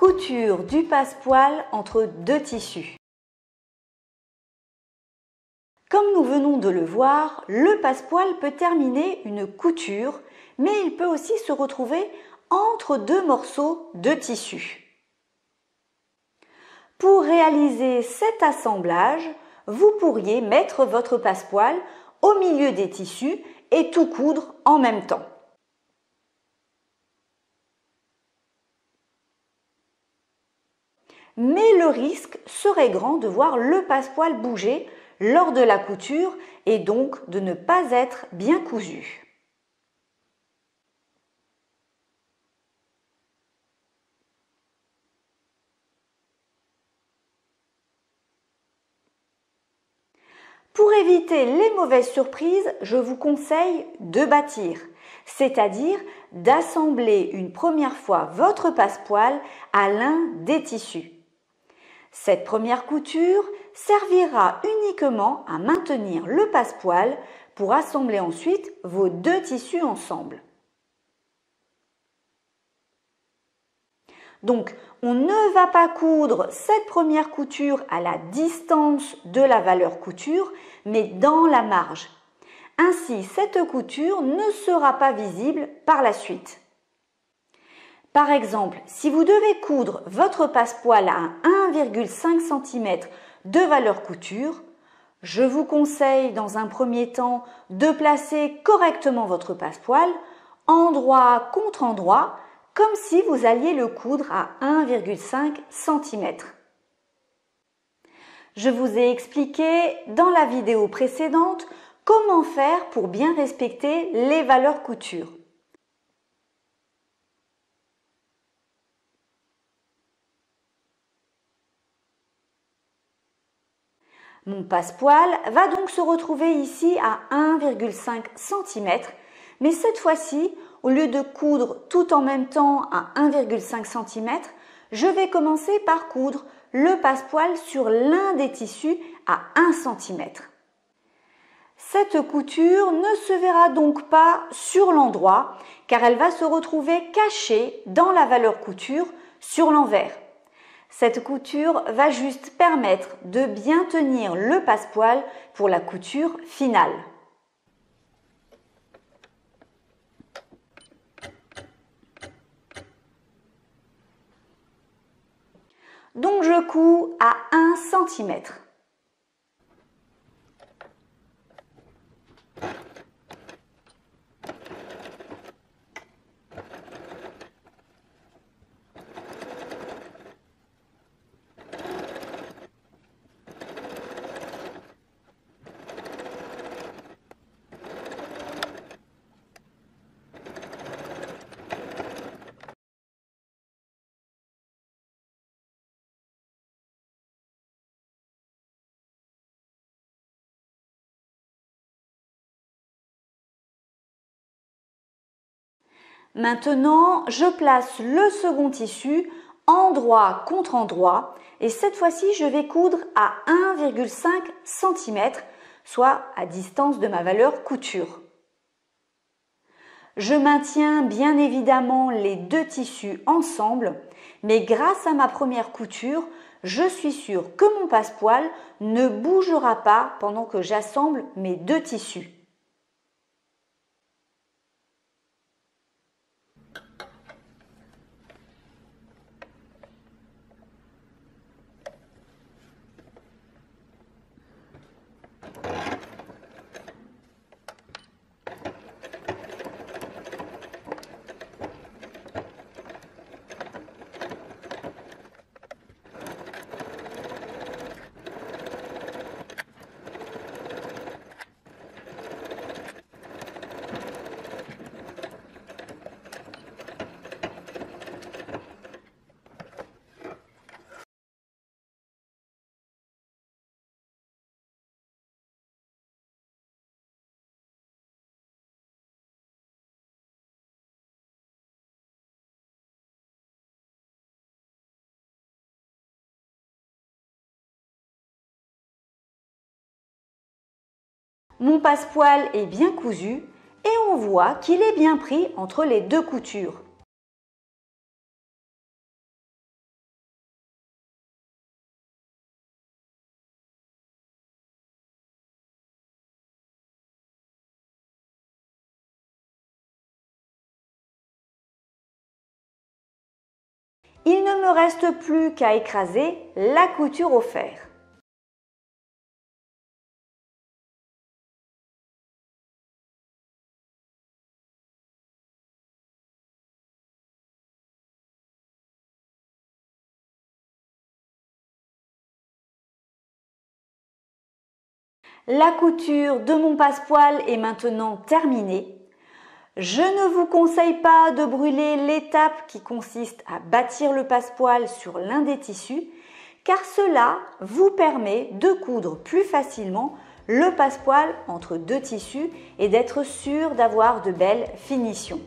Couture du passepoil entre deux tissus. Comme nous venons de le voir, le passepoil peut terminer une couture, mais il peut aussi se retrouver entre deux morceaux de tissu. Pour réaliser cet assemblage, vous pourriez mettre votre passepoil au milieu des tissus et tout coudre en même temps. Mais le risque serait grand de voir le passepoil bouger lors de la couture et donc de ne pas être bien cousu. Pour éviter les mauvaises surprises, je vous conseille de bâtir, c'est-à-dire d'assembler une première fois votre passepoil à l'un des tissus. Cette première couture servira uniquement à maintenir le passepoil pour assembler ensuite vos deux tissus ensemble. Donc, on ne va pas coudre cette première couture à la distance de la valeur couture, mais dans la marge. Ainsi, cette couture ne sera pas visible par la suite. Par exemple, si vous devez coudre votre passepoil à 1,5 cm de valeur couture, je vous conseille dans un premier temps de placer correctement votre passepoil, endroit contre endroit, comme si vous alliez le coudre à 1,5 cm. Je vous ai expliqué dans la vidéo précédente comment faire pour bien respecter les valeurs couture. Mon passepoil va donc se retrouver ici à 1,5 cm, mais cette fois-ci, au lieu de coudre tout en même temps à 1,5 cm, je vais commencer par coudre le passepoil sur l'un des tissus à 1 cm. Cette couture ne se verra donc pas sur l'endroit car elle va se retrouver cachée dans la valeur couture sur l'envers. Cette couture va juste permettre de bien tenir le passepoil pour la couture finale. Donc je couds à 1 cm. Maintenant, je place le second tissu endroit contre endroit et cette fois-ci, je vais coudre à 1,5 cm, soit à distance de ma valeur couture. Je maintiens bien évidemment les deux tissus ensemble, mais grâce à ma première couture, je suis sûre que mon passepoil ne bougera pas pendant que j'assemble mes deux tissus. Mon passepoil est bien cousu et on voit qu'il est bien pris entre les deux coutures. Il ne me reste plus qu'à écraser la couture au fer. La couture de mon passepoil est maintenant terminée. Je ne vous conseille pas de brûler l'étape qui consiste à bâtir le passepoil sur l'un des tissus, car cela vous permet de coudre plus facilement le passepoil entre deux tissus et d'être sûr d'avoir de belles finitions.